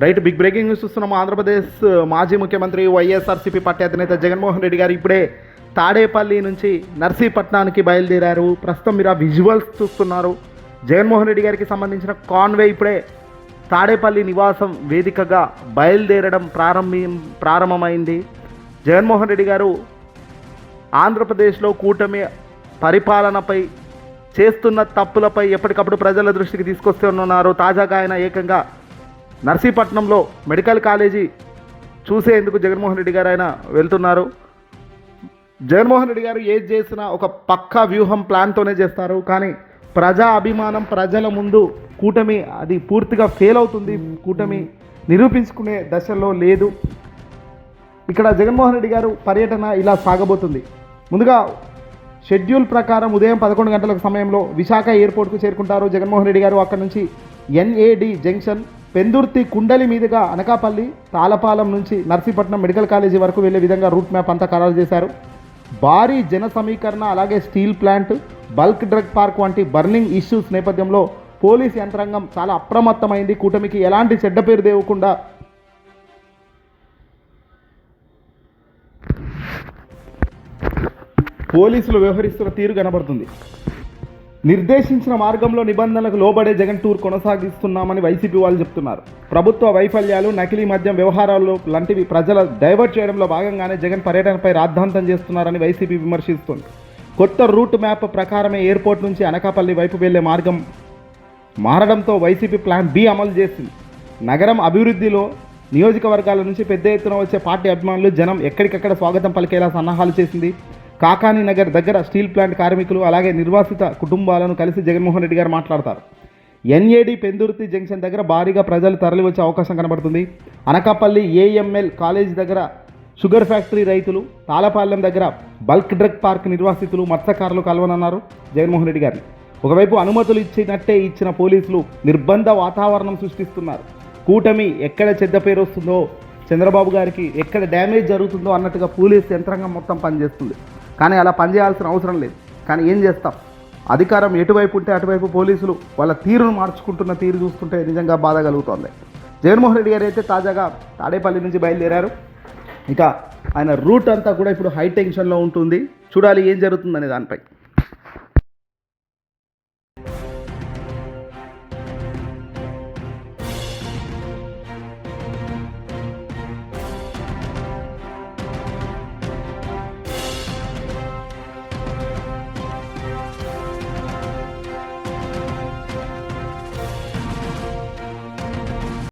Right, big breaking news చూస్తున్నాము. ఆంధ్రప్రదేశ్ మాజీ ముఖ్యమంత్రి వైఎస్ఆర్సీపీ పార్టీ అధినేత జగన్మోహన్ రెడ్డి గారు ఇప్పుడే తాడేపల్లి నుంచి నర్సీపట్నానికి బయలుదేరారు. ప్రస్తుతం మీరు ఆ విజువల్స్ చూస్తున్నారు. జగన్మోహన్ రెడ్డి గారికి సంబంధించిన కాన్వే ఇప్పుడే తాడేపల్లి నివాసం వేదికగా బయలుదేరడం ప్రారంభమైంది. జగన్మోహన్ రెడ్డి గారు ఆంధ్రప్రదేశ్లో కూటమి పరిపాలనపై చేస్తున్న తప్పులపై ఎప్పటికప్పుడు ప్రజల దృష్టికి తీసుకొస్తున్నారు. తాజాగా ఆయన ఏకంగా నర్సీపట్నంలో మెడికల్ కాలేజీ చూసేందుకు జగన్మోహన్ రెడ్డి గారు ఆయన వెళ్తున్నారు. జగన్మోహన్ రెడ్డి గారు ఏది చేసినా ఒక పక్కా వ్యూహం ప్లాన్తోనే చేస్తారు. కానీ ప్రజా అభిమానం ప్రజల ముందు కూటమి అది పూర్తిగా ఫెయిల్ అవుతుంది. కూటమి నిరూపించుకునే దశలో లేదు. ఇక్కడ జగన్మోహన్ రెడ్డి గారు పర్యటన ఇలా సాగబోతుంది. ముందుగా షెడ్యూల్ ప్రకారం ఉదయం 11 గంటల సమయంలో విశాఖ ఎయిర్పోర్ట్కు చేరుకుంటారు జగన్మోహన్ రెడ్డి గారు. అక్కడ నుంచి ఎన్ఏడి జంక్షన్, పెందుర్తి, కుండలి మీదుగా అనకాపల్లి, తాళపాలెం నుంచి నర్సీపట్నం మెడికల్ కాలేజీ వరకు వెళ్లే విధంగా రూట్ మ్యాప్ అంతా ఖరారు చేశారు. భారీ జన సమీకరణ, అలాగే steel plant, bulk drug park వంటి బర్నింగ్ ఇష్యూస్ నేపథ్యంలో పోలీస్ యంత్రాంగం చాలా అప్రమత్తమైంది. కూటమికి ఎలాంటి చెడ్డ పేరు దేవకుండా పోలీసులు వ్యవహరిస్తున్న తీరు కనబడుతుంది. నిర్దేశించిన మార్గంలో నిబంధనలకు లోబడే జగన్ టూర్ కొనసాగిస్తున్నామని వైసీపీ వాళ్ళు చెప్తున్నారు. ప్రభుత్వ వైఫల్యాలు, నకిలీ మద్యం వ్యవహారాలు లాంటివి ప్రజల డైవర్ట్ చేయడంలో భాగంగానే జగన్ పర్యటనపై రాద్ధాంతం చేస్తున్నారని వైసీపీ విమర్శిస్తోంది. కొత్త రూట్ మ్యాప్ ప్రకారమే ఎయిర్పోర్ట్ నుంచి అనకాపల్లి వైపు వెళ్లే మార్గం మారడంతో వైసీపీ ప్లాన్ బి అమలు చేసింది. నగరం అభివృద్ధిలో నియోజకవర్గాల నుంచి పెద్ద ఎత్తున వచ్చే పార్టీ అభిమానులు జనం ఎక్కడికక్కడ స్వాగతం పలికేలా సన్నాహాలు చేసింది. కాకానీ నగర్ దగ్గర స్టీల్ ప్లాంట్ కార్మికులు, అలాగే నిర్వాసిత కుటుంబాలను కలిసి జగన్మోహన్ రెడ్డి గారు మాట్లాడతారు. ఎన్ఏడి పెందుర్తి జంక్షన్ దగ్గర భారీగా ప్రజలు తరలి వచ్చే అవకాశం కనబడుతుంది. అనకాపల్లి ఏఎంఎల్ కాలేజ్ దగ్గర షుగర్ ఫ్యాక్టరీ రైతులు, తాళపాలెం దగ్గర బల్క్ డ్రగ్ పార్క్ నిర్వాసితులు, మత్స్యకారులు కలవనున్నారు జగన్మోహన్ రెడ్డి గారిని. ఒకవైపు అనుమతులు ఇచ్చినట్టే ఇచ్చిన పోలీసులు నిర్బంధ వాతావరణం సృష్టిస్తున్నారు. కూటమి ఎక్కడ చెడ్డ పేరు వస్తుందో, చంద్రబాబు గారికి ఎక్కడ డ్యామేజ్ జరుగుతుందో అన్నట్టుగా పోలీస్ యంత్రాంగం మొత్తం పనిచేస్తుంది. కానీ అలా పనిచేయాల్సిన అవసరం లేదు. కానీ ఏం చేస్తాం, అధికారం ఎటువైపు ఉంటే అటువైపు పోలీసులు వాళ్ళ తీరును మార్చుకుంటున్న తీరు చూస్తుంటే నిజంగా బాధ కలుగుతోంది. జగన్మోహన్ రెడ్డి గారు అయితే తాజాగా తాడేపల్లి నుంచి బయలుదేరారు. ఇక ఆయన రూట్ అంతా కూడా ఇప్పుడు హై టెన్షన్లో ఉంటుంది. చూడాలి ఏం జరుగుతుందనే దానిపై.